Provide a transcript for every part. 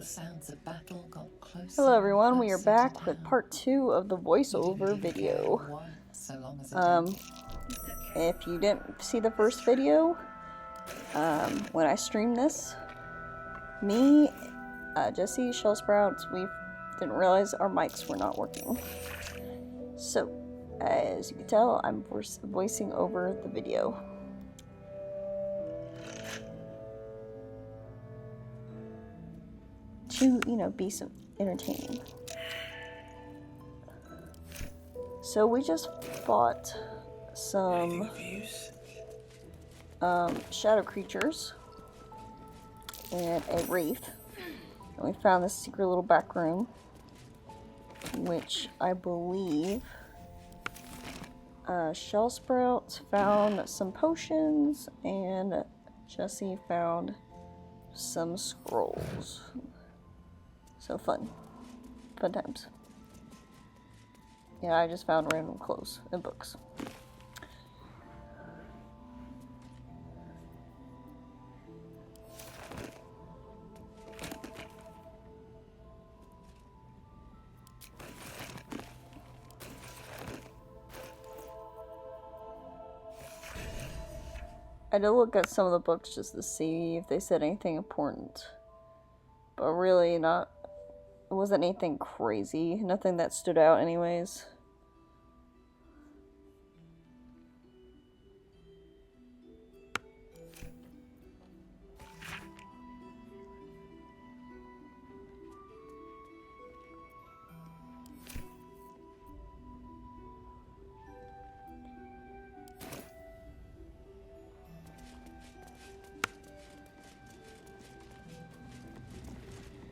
sounds of battle got closer. Hello everyone, we are back with part 2 of the voiceover video. If you didn't see the first video, when I streamed this, me, Jesse, Shell Sprouts, we didn't realize our mics were not working. So, as you can tell, I'm voicing over the video. To, you know, be some entertaining. So we just fought some shadow creatures and a wraith, and we found this secret little back room, which I believe Shell Sprout found some potions and Jesse found some scrolls. So fun times. Yeah, I just found random clothes and books. I did look at some of the books just to see if they said anything important, but really not. It wasn't anything crazy, nothing that stood out anyways.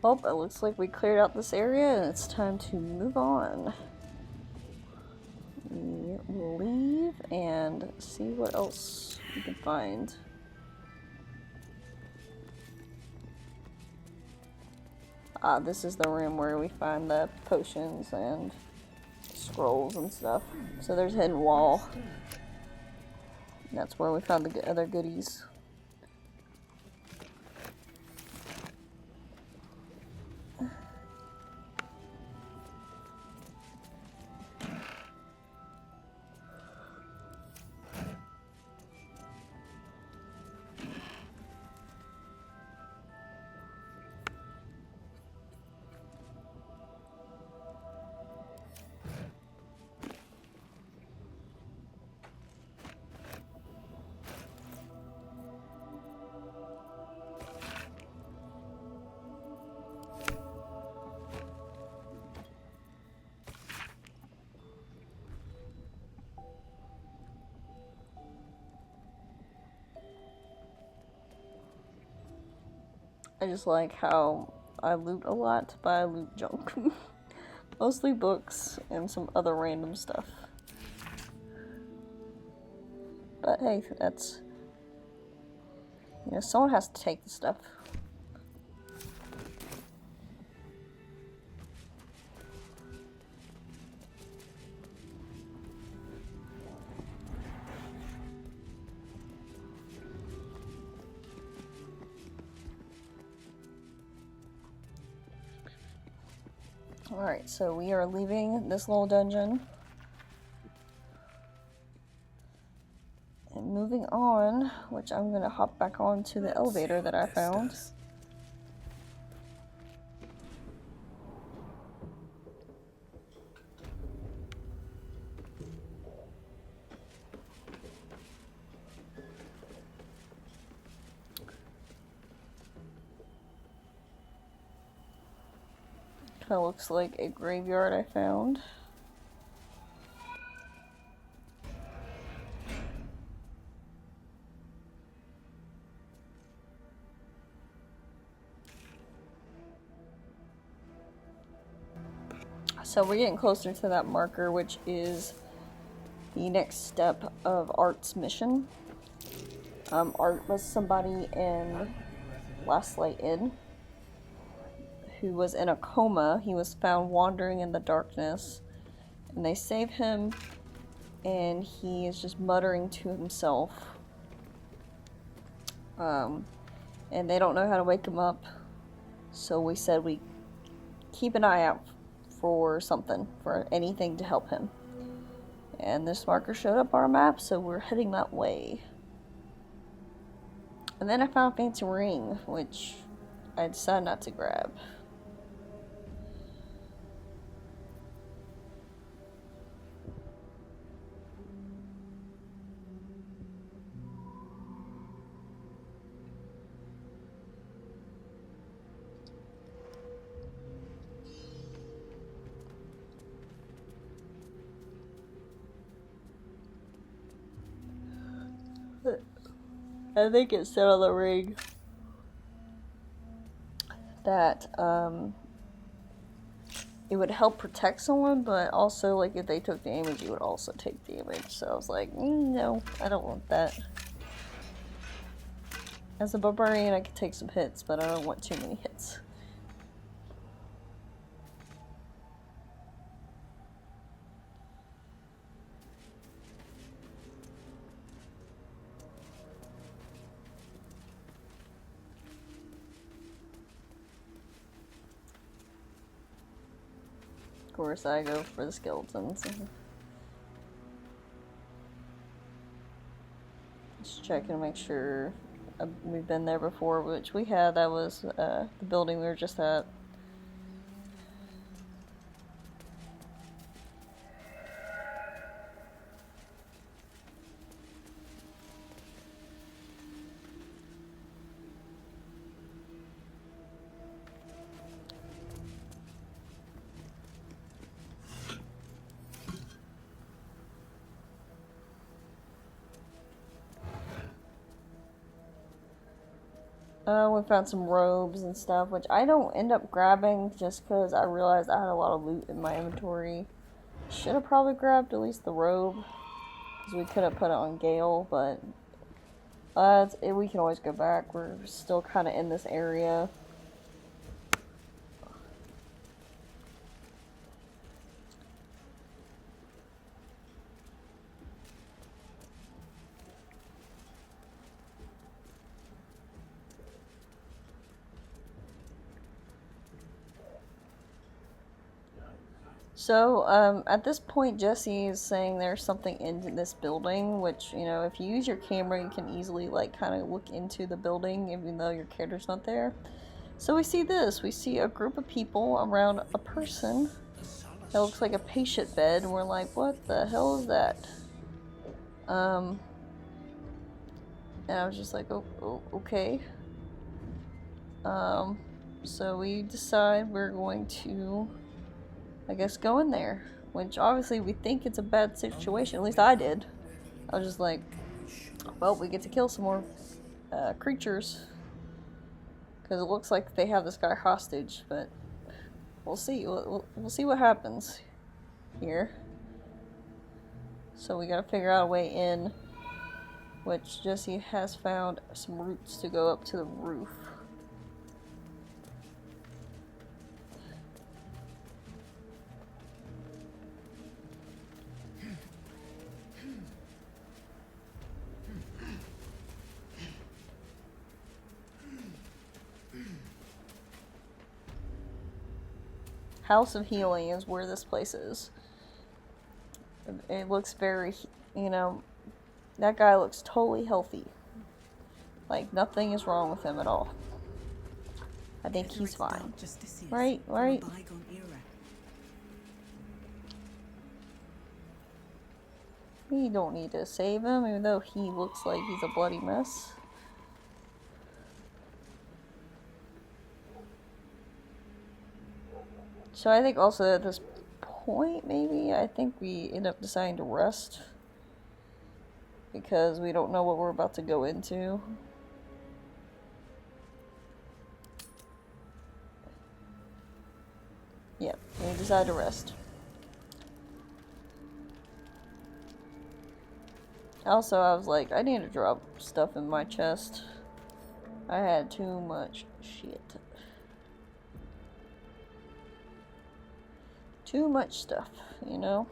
Well, it looks like we cleared out this area and it's time to move on. We will leave and see what else we can find. This is the room where we find the potions and scrolls and stuff. So there's a hidden wall. That's where we found the other goodies. I just like how I loot a lot, but I loot junk. Mostly books and some other random stuff. But hey, that's... you know, someone has to take the stuff. Alright, so we are leaving this little dungeon and moving on, which I'm going to hop back onto the elevator that I found. Kind of looks like a graveyard I found. So we're getting closer to that marker, which is the next step of Art's mission. Art was somebody in Last Light Inn who was in a coma. He was found wandering in the darkness, and they save him, and he is just muttering to himself. And they don't know how to wake him up. So we said we keep an eye out for something, for anything to help him. And this marker showed up on our map, so we're heading that way. And then I found a fancy ring, which I decided not to grab. I think it said on the ring that it would help protect someone, but also, like, if they took damage, you would also take damage. So I was like, no, I don't want that. As a barbarian, I could take some hits, but I don't want too many hits. Of course, I go for the skeletons. Just checking to make sure we've been there before, which we had. That was the building we were just at. We found some robes and stuff, which I don't end up grabbing just because I realized I had a lot of loot in my inventory. Should have probably grabbed at least the robe, because we could have put it on Gale, but we can always go back. We're still kind of in this area. So, at this point, Jesse is saying there's something in this building, which, you know, if you use your camera, you can easily, like, kind of look into the building, even though your character's not there. So we see this. We see a group of people around a person that looks like a patient bed, and we're like, what the hell is that? And I was just like, oh okay. So we decide we're going to, I guess, go in there, which obviously we think it's a bad situation. At least I did. I was just like, well, we get to kill some more creatures, because it looks like they have this guy hostage, but we'll see. We'll see what happens here. So we gotta figure out a way in, which Jesse has found some routes to go up to the roof. House of Healing is where this place is. It looks very, you know, that guy looks totally healthy. Like, nothing is wrong with him at all. I think he's fine. Right? We don't need to save him, even though he looks like he's a bloody mess. So I think also at this point, maybe, I think we end up deciding to rest, because we don't know what we're about to go into. Yep, we decided to rest. Also, I was like, I need to drop stuff in my chest. I had too much shit. Too much stuff, you know?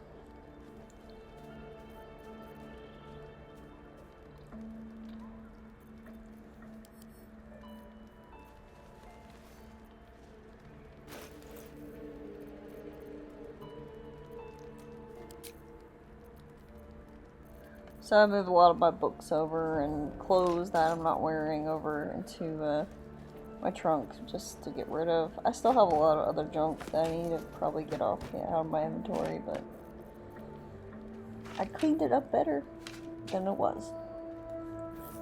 So I moved a lot of my books over and clothes that I'm not wearing over into my trunk just to get rid of. I still have a lot of other junk that I need to probably get out of my inventory, but I cleaned it up better than it was.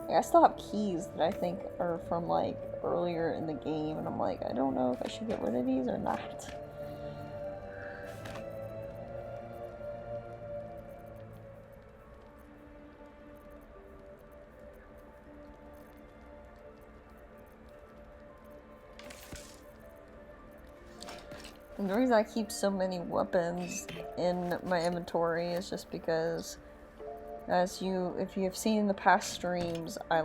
Like, I still have keys that I think are from like earlier in the game, and I'm like, I don't know if I should get rid of these or not. And the reason I keep so many weapons in my inventory is just because, if you have seen in the past streams, I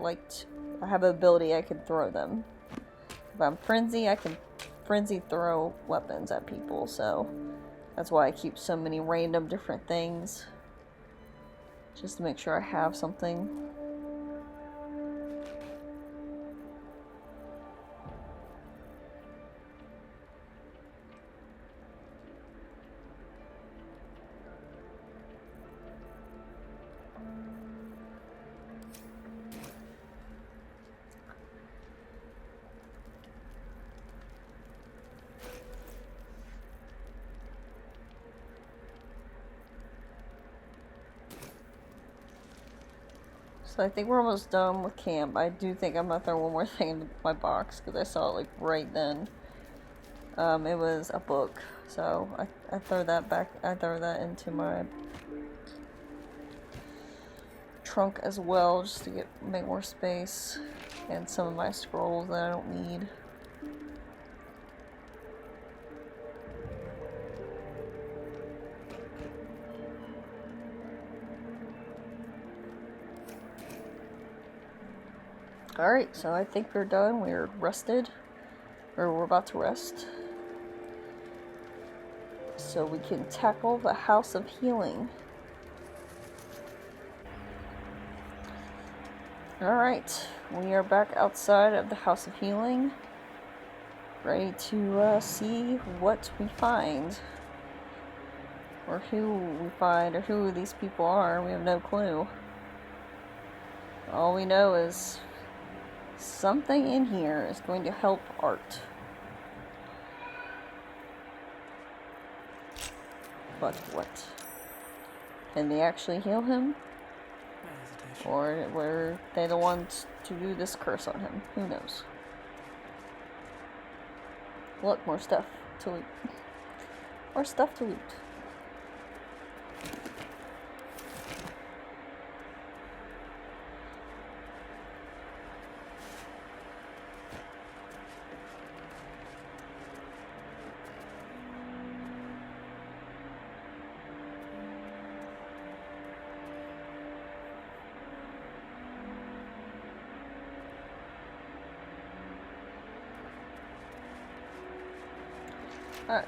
have the ability I can throw them. If I'm frenzy, I can frenzy throw weapons at people, so that's why I keep so many random different things. Just to make sure I have something. So I think we're almost done with camp. I do think I'm gonna throw one more thing in my box because I saw it like right then. It was a book, so I throw that back. I throw that into my trunk as well, just to make more space, and some of my scrolls that I don't need. Alright, so I think we're done. We're rested. Or we're about to rest. So we can tackle the House of Healing. Alright, we are back outside of the House of Healing. Ready to see what we find. Or who we find, or who these people are. We have no clue. All we know is something in here is going to help Art. But what? Can they actually heal him? Or were they the ones to do this curse on him? Who knows? Look, more stuff to loot. More stuff to loot.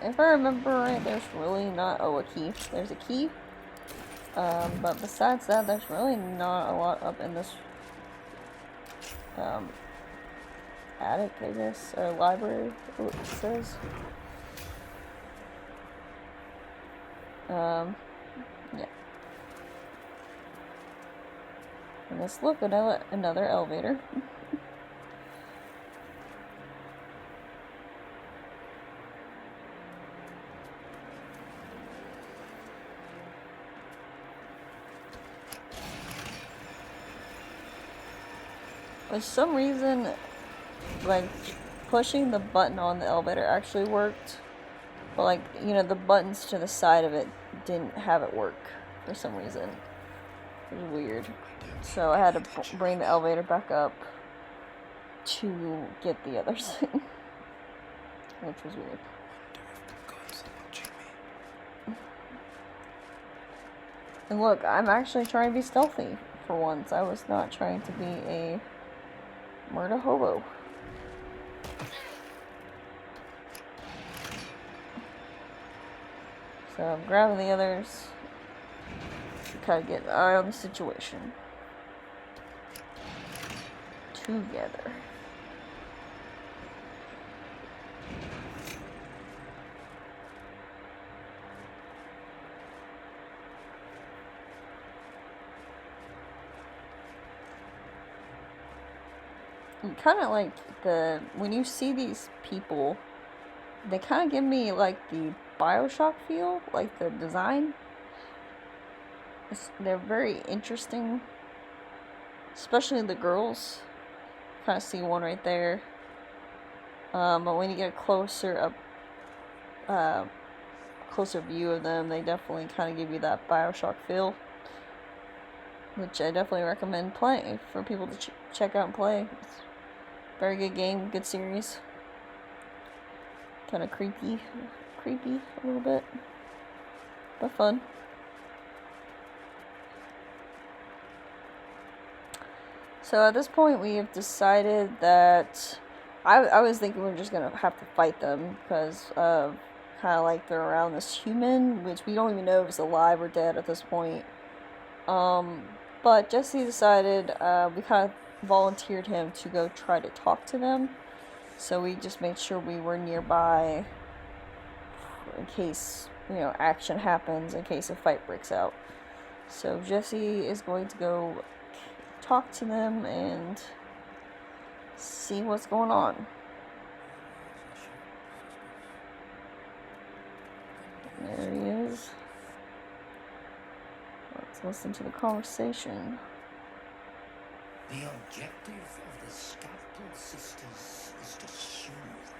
If I remember right, there's really not... Oh, a key. There's a key. But besides that, there's really not a lot up in this attic, I guess, or library, what it says. Yeah. And let's look, another elevator. For some reason, like, pushing the button on the elevator actually worked. But, like, you know, the buttons to the side of it didn't have it work for some reason. It was weird. So I had to bring the elevator back up to get the others. Which was weird. And look, I'm actually trying to be stealthy for once. I was not trying to be a murder hobo. So I'm grabbing the others to kind of get an eye on the situation. Together. kind of like when you see these people, they kind of give me like the BioShock feel, like the design. They're very interesting, especially the girls. Kind of see one right there. But when you get a closer view of them, they definitely kind of give you that BioShock feel, which I definitely recommend playing for people to check out and play. It's a very good game, good series. Kind of creepy a little bit, but fun. So at this point, we have decided that I was thinking we're just gonna have to fight them because of kind of like they're around this human, which we don't even know if it's alive or dead at this point. But Jesse decided we kind of volunteered him to go try to talk to them. So we just made sure we were nearby in case, action happens, in case a fight breaks out. So Jesse is going to go talk to them and see what's going on. There he is. Let's listen to the conversation. The objective of the Scalpel Sisters is to soothe.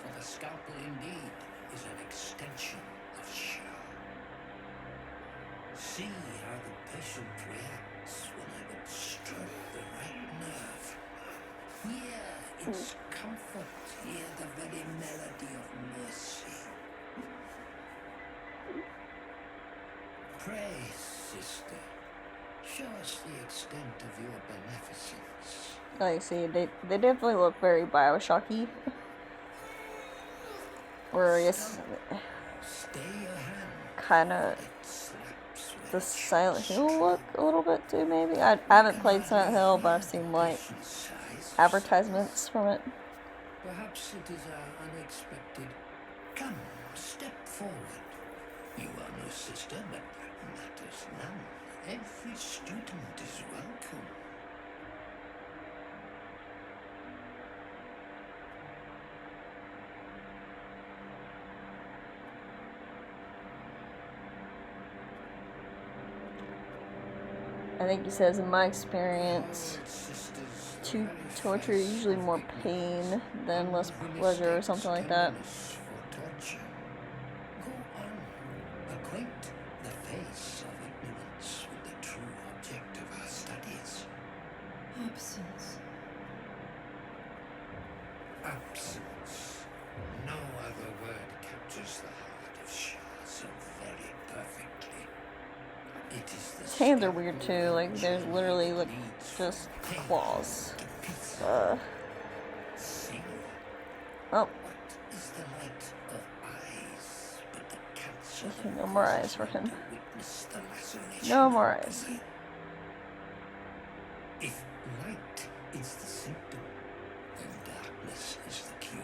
For the Scalpel indeed is an extension of Shah. See how the patient reacts when I would stroke the right nerve. Hear its comfort, hear the very melody of mercy. Pray, sister, show us the extent of your beneficence. Like, see, they definitely look very BioShocky. Or I guess kind of the Silent Hill look a little bit too, maybe. I haven't played Silent Hill, but I've seen like advertisements from it. Perhaps it is our unexpected. Come, step forward. You are no sister, but that matters none. Every student is welcome. I think he says, in my experience, torture is usually more pain than less pleasure or something like that. Go on, acquaint the face of ignorance with the true object of our studies. Absence. Absence. No other word captures the heart of Shah so very perfectly. It is the His hands are weird too, like there's literally like just claws. Oh. What is the light of eyes but the cancer? No more eyes for him. Witness the laceration. No more eyes. If light is the symptom, then darkness is the cure.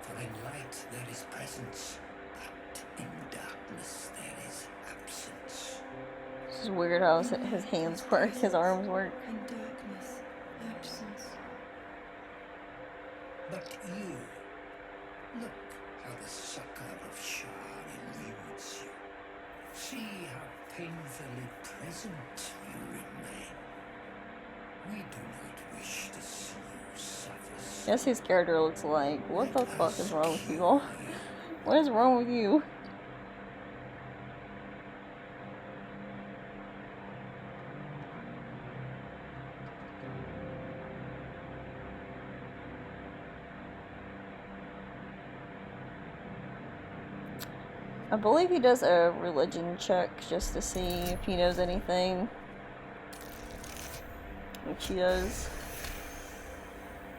For in light there is presence, but in darkness there is absence. This is weird how his hands work, his arms work. In darkness, absence. But you, look how the succor of Shah eludes you. See how painfully present you remain. We do not wish to see you suffer. Jesse's character looks like, what the fuck is wrong with you all? What is wrong with you? I believe he does a religion check just to see if he knows anything. Which he does.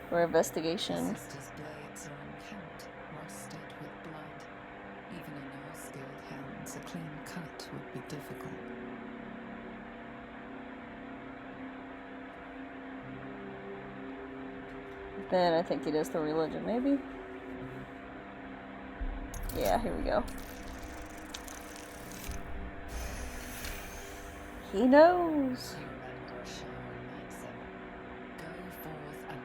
For investigation. The sisters' blades are unkempt, rusted with blood. Even in our skilled hands, a clean cut would be difficult. Then I think he does the religion, maybe? Yeah, here we go. He knows. You remember Shah and Maxim. Go forth and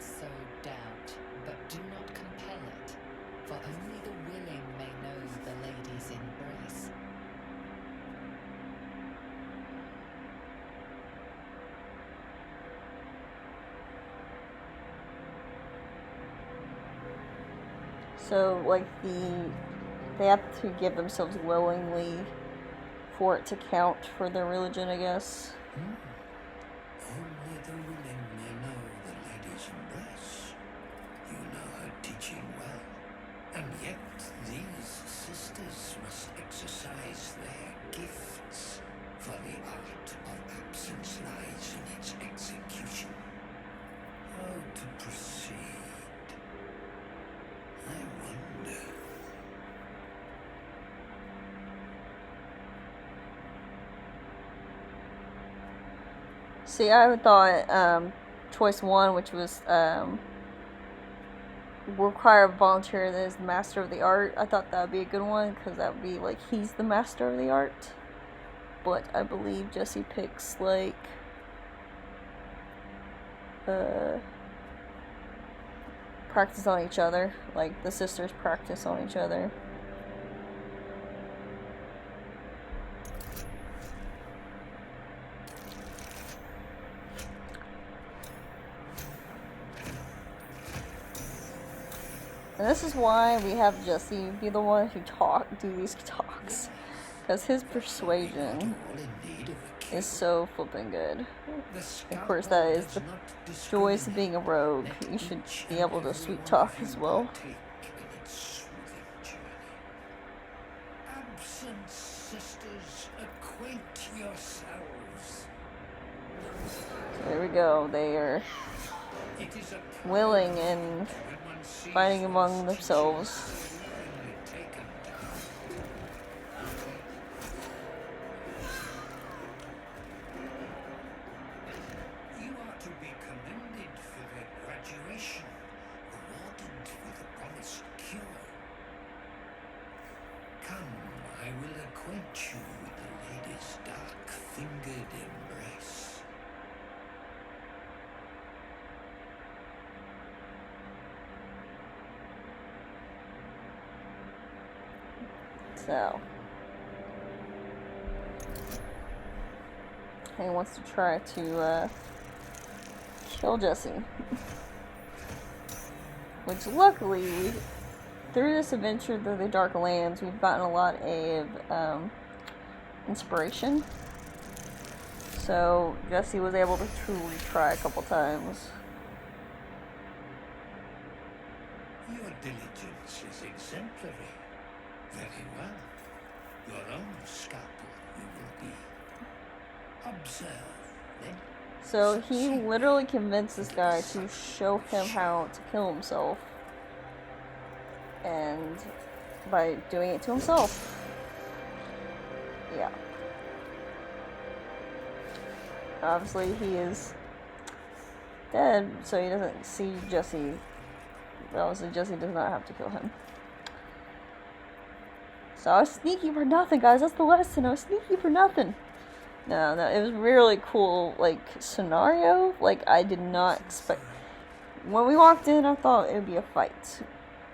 for only the willing may know the lady's embrace. So, like, they have to give themselves willingly for it to count for their religion, I guess. Only the willing may know the lady's embrace. You know her teaching well. And yet these sisters must exercise their gifts, for the art of absence lies in its execution. How to proceed? I wonder. See, I thought choice 1, which was require a volunteer that is the master of the art. I thought that would be a good one, because that would be like he's the master of the art. But I believe Jesse picks like practice on each other, like the sisters practice on each other. And this is why we have Jesse be the one who do these talks, because his persuasion is so flipping good. Of course, that is the joys of being a rogue. You should be able to sweet talk as well. Absent sisters, acquaint yourselves. So there we go. They are willing and fighting among themselves. You are to be commended for their graduation, rewarded with the promised cure. Come, I will acquaint you with the lady's dark-fingered embrace. So he wants to try to kill Jesse. Which luckily, through this adventure through the Dark Lands, we've gotten a lot of inspiration. So Jesse was able to truly try a couple times. Your diligence is exemplary. Very well. Your own scalpel you will be. Observe, then. So he literally convinced this guy to show him how to kill himself. And by doing it to himself. Yeah. Obviously he is dead, so he doesn't see Jesse. Obviously Jesse does not have to kill him. So I was sneaky for nothing, guys. That's the lesson. I was sneaky for nothing. No, it was really cool, like, scenario. Like, I did not expect... When we walked in, I thought it would be a fight.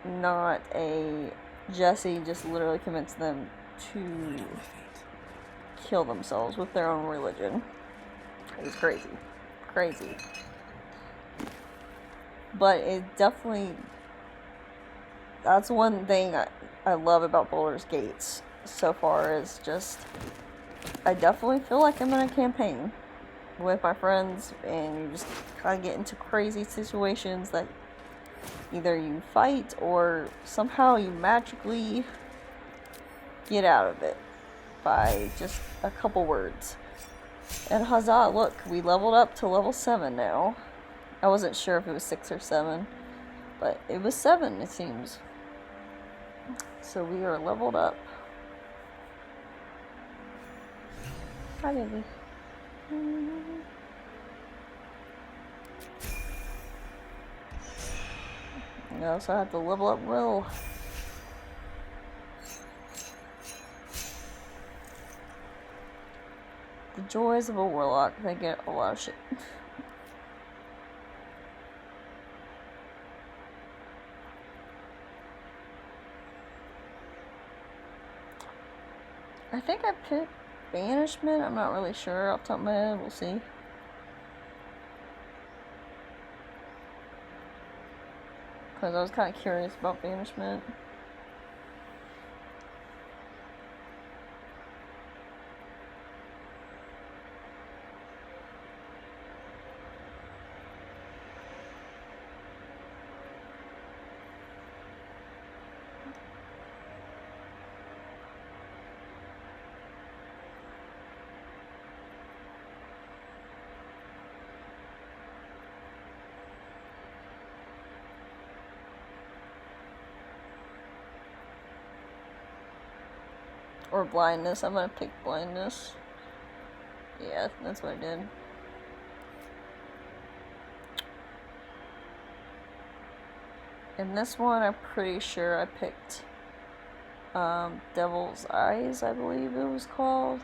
Not a... Jesse just literally convinced them to kill themselves with their own religion. It was crazy. Crazy. But it definitely... That's one thing I love about Baldur's Gates so far, is just... I definitely feel like I'm in a campaign with my friends, and you just kind of get into crazy situations that either you fight or somehow you magically get out of it by just a couple words. And huzzah, look, we leveled up to level 7 now. I wasn't sure if it was 6 or 7, but it was 7, it seems. So we are leveled up. Hi, baby. I also have to level up Will. The joys of a warlock. They get a lot of shit. I think I picked Banishment. I'm not really sure off the top of my head. We'll see. Because I was kind of curious about Banishment. Or Blindness. I'm gonna pick Blindness. Yeah, that's what I did. And this one, I'm pretty sure I picked Devil's Eyes, I believe it was called.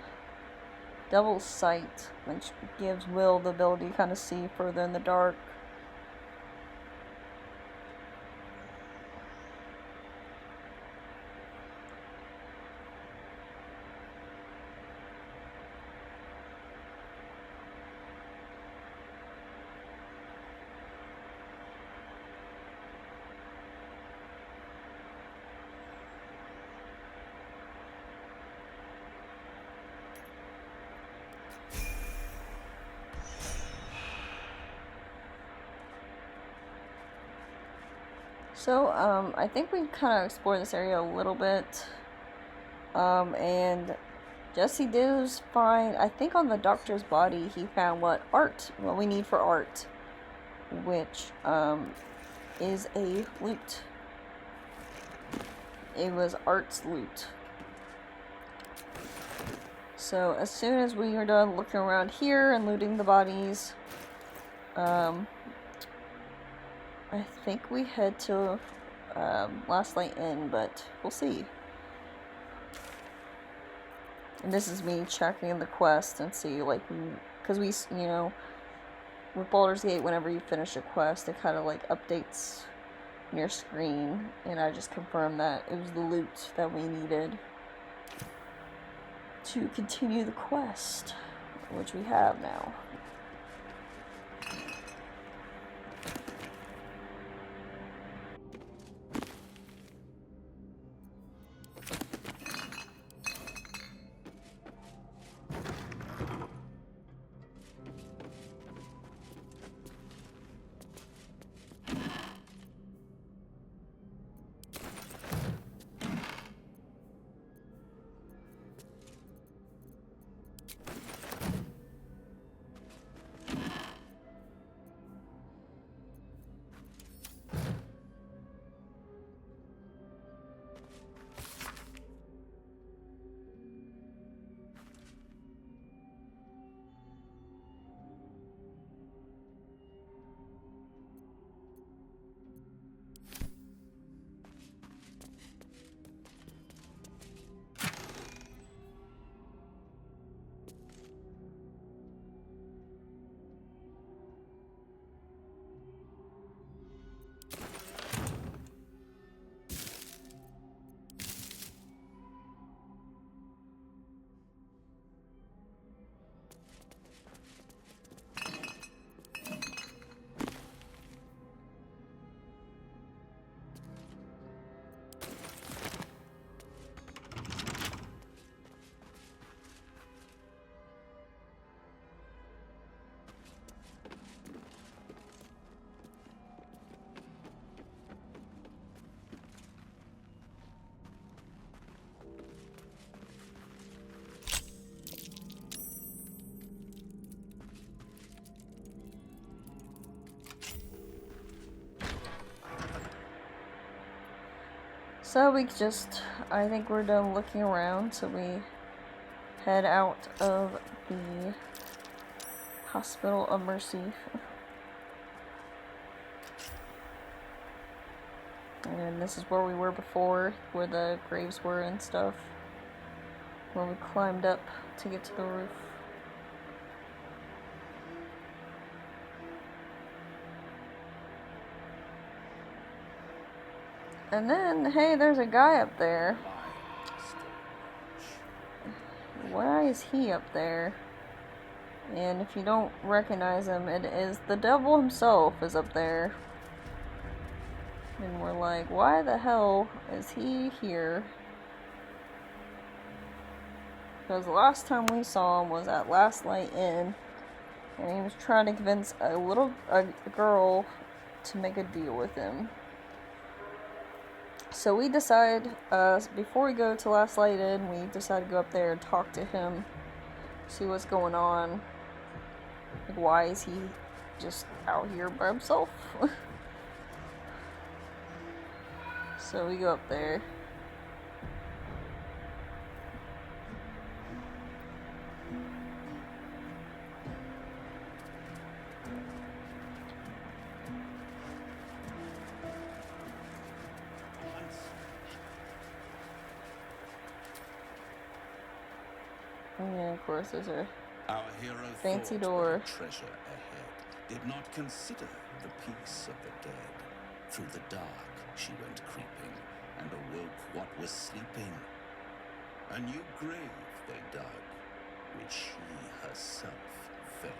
Devil's Sight, which gives Will the ability to kind of see further in the dark. So, I think we kind of explored this area a little bit. And Jesse did find, I think on the doctor's body, he found what we need for art, which, is a loot. It was Art's loot. So, as soon as we are done looking around here and looting the bodies, I think we head to Last Light Inn, but we'll see. And this is me checking the quest and see, like, because we, you know, with Baldur's Gate, whenever you finish a quest, it kind of like updates your screen, and I just confirmed that it was the loot that we needed to continue the quest, which we have now. So I think we're done looking around, so we head out of the Hospital of Mercy. And this is where we were before, where the graves were and stuff. Where we climbed up to get to the roof. And then, hey, there's a guy up there. why is he up there? And if you don't recognize him, it is the devil himself is up there. And we're like, why the hell is he here? Because the last time we saw him was at Last Light Inn, and he was trying to convince a girl to make a deal with him. So we decide, before we go to Last Light Inn, we decide to go up there and talk to him, see what's going on. Like, why is he just out here by himself? So we go up there. And of course there's a fancy door. Treasure ahead. Did not consider the peace of the dead. Through the dark she went creeping, and awoke what was sleeping. A new grave they dug, which she herself fed.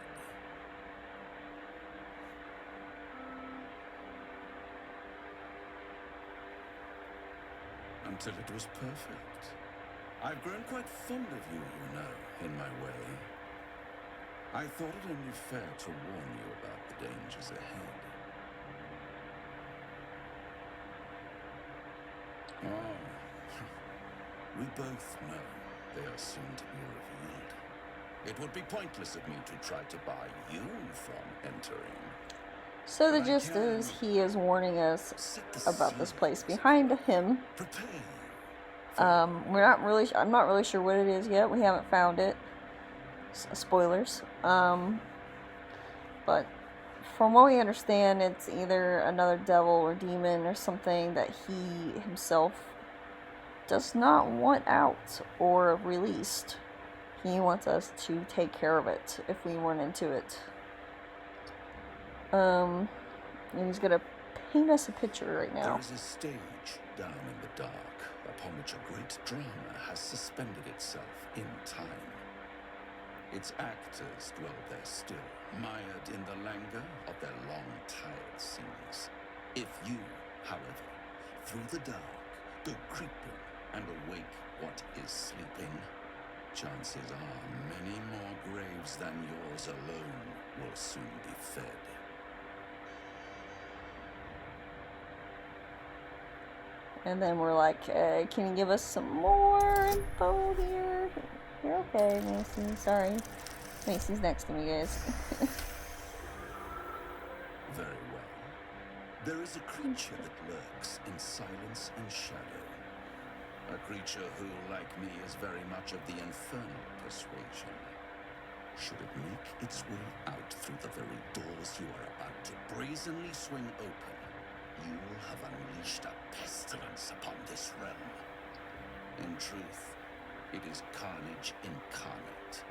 Until it was perfect. I've grown quite fond of you, you know, in my way. I thought it only fair to warn you about the dangers ahead. Oh, we both know they are soon to be revealed. It would be pointless of me to try to bar you from entering. So the gist is, he is warning us about this place behind him. Prepare. I'm not really sure what it is yet. We haven't found it. Spoilers. But from what we understand, it's either another devil or demon or something that he himself does not want out or released. He wants us to take care of it if we run into it. And he's gonna paint us a picture right now. There is a stage down in the dark upon which a great drama has suspended itself in time. Its actors dwell there still, mired in the languor of their long tired scenes. If you, however, through the dark, go creeping and awake what is sleeping, chances are many more graves than yours alone will soon be fed. And then we're like, can you give us some more info here? You're okay, Macy. Sorry. Macy's next to me, guys. Very well. There is a creature that lurks in silence and shadow. A creature who, like me, is very much of the infernal persuasion. Should it make its way out through the very doors you are about to brazenly swing open, you will have unleashed a pestilence upon this realm. In truth, it is carnage incarnate.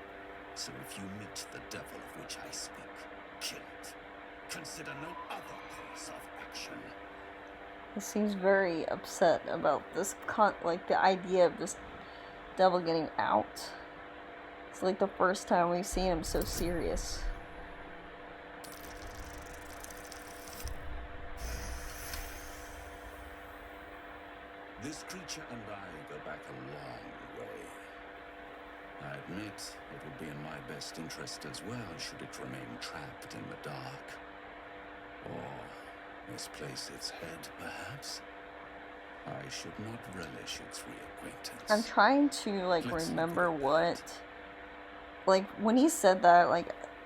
So if you meet the devil of which I speak, kill it. Consider no other course of action. He seems very upset about this, like the idea of this devil getting out. It's like the first time we've seen him so serious. This creature and I go back a long way. I admit it would be in my best interest as well should it remain trapped in the dark. Or misplace its head, perhaps. I should not relish its reacquaintance. I'm trying to, remember what... Like, when he said that,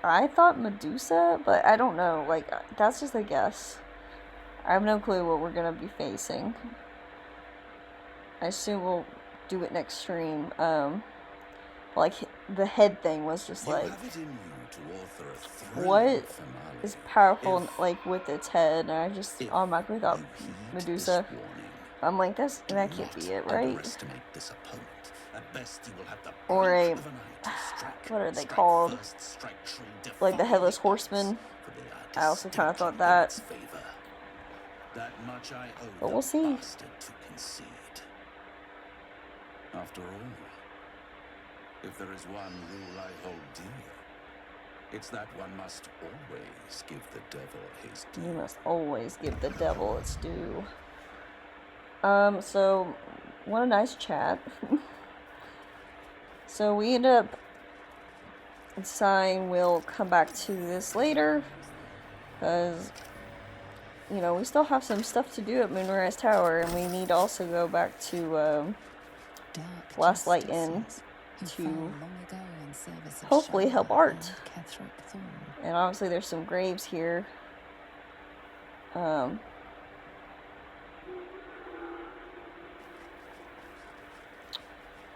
I thought Medusa, but I don't know. That's just a guess. I have no clue what we're gonna be facing. I assume we'll do it next stream. The head thing was just what is powerful, with its head, and I just automatically thought Medusa. I'm like, that can't be it, right? Or a, what are they called? Like the Headless Horseman. I also kind of thought that. But we'll see. After all, If there is one rule I hold dear, it's that one must always give the devil his due. You must always give the devil its due. So, what a nice chat. So we end up deciding we'll come back to this later, because, you know, we still have some stuff to do at Moonrise Tower, and we need to also go back to Last Light Inn to hopefully help Art. And obviously there's some graves here. And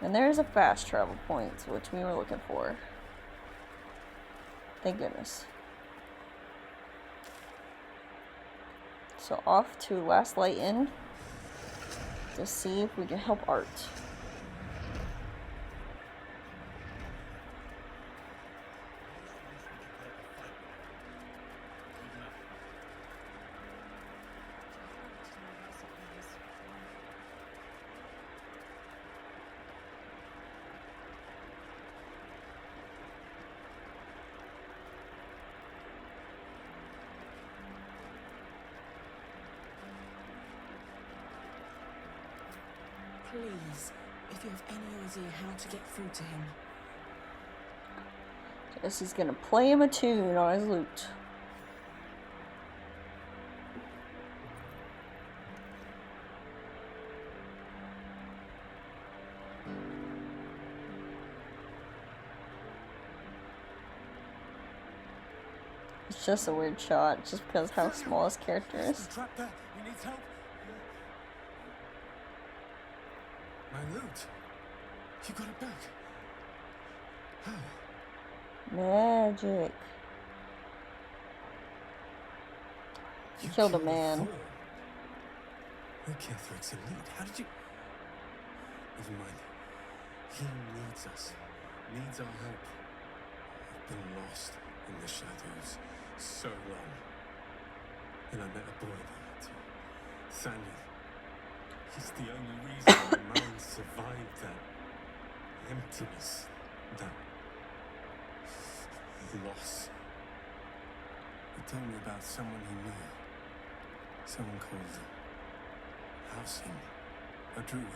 there's a fast travel point, which we were looking for. Thank goodness. So off to Last Light Inn to see if we can help Art. Please, if you have any idea how to get through to him. Guess he's gonna play him a tune on his lute. It's just a weird shot, just because how small his character is. Trapped there. He needs help. My loot. You got it back. How? Magic. You Killed a the man. Thor. The Kethric's elite. How did you? Never mind. He needs us. Needs our help. I've been lost in the shadows so long. And I met a boy there too. Samuel. He's the only reason my mind survived that emptiness, that loss. He told me about someone he knew. Someone called Halcyon, a druid.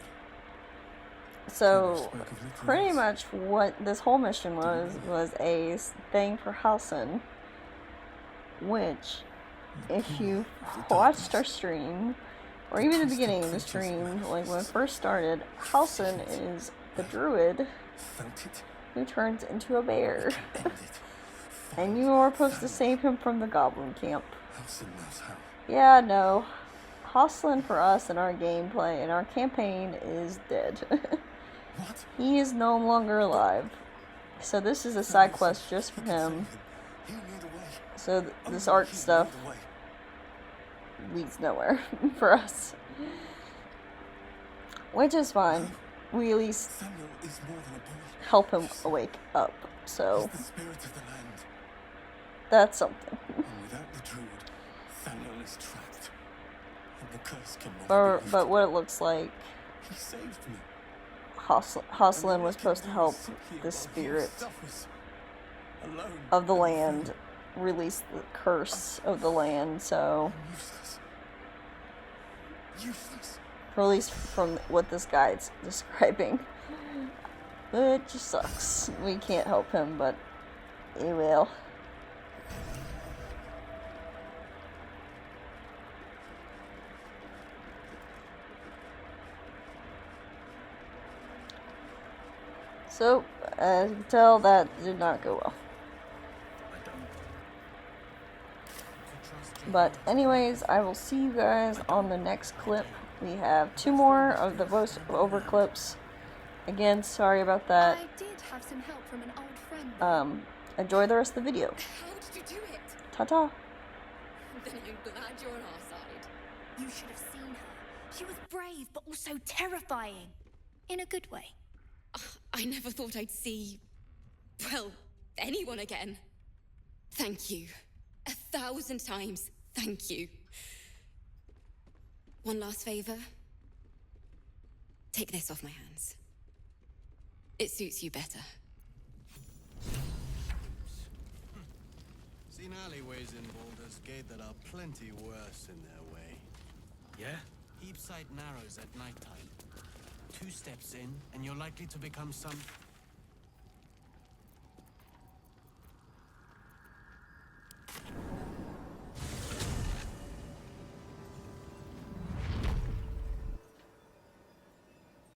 So, pretty much what this whole mission was a thing for Halcyon, which, if you watched our stream, or even the beginning of the stream, like when it first started, Halcyon is the druid who turns into a bear. And you are supposed to save him from the goblin camp. Yeah, no. Halcyon for us in our gameplay, in our campaign, is dead. He is no longer alive. So this is a side quest just for him. So this art stuff leads nowhere for us. Which is fine. We at least help him wake up. So that's something. But what it looks like, Halcyon was supposed to help the spirit of the land release the curse of the land, so or at least from what this guide's describing. It just sucks. We can't help him, but he will. So, as you can tell, that did not go well. But anyways, I will see you guys on the next clip. We have 2 more of the VoiceOver clips. Again, sorry about that. I did have some help from an old friend. Enjoy the rest of the video. How did you do it? Ta-ta. Then I'm glad you're on our side. You should have seen her. She was brave, but also terrifying. In a good way. I never thought I'd see, well, anyone again. Thank you. 1,000 times, thank you. One last favor. Take this off my hands. It suits you better. Seen alleyways in Baldur's Gate that are plenty worse in their way. Yeah? Heap sight narrows at nighttime. 2 steps in, and you're likely to become some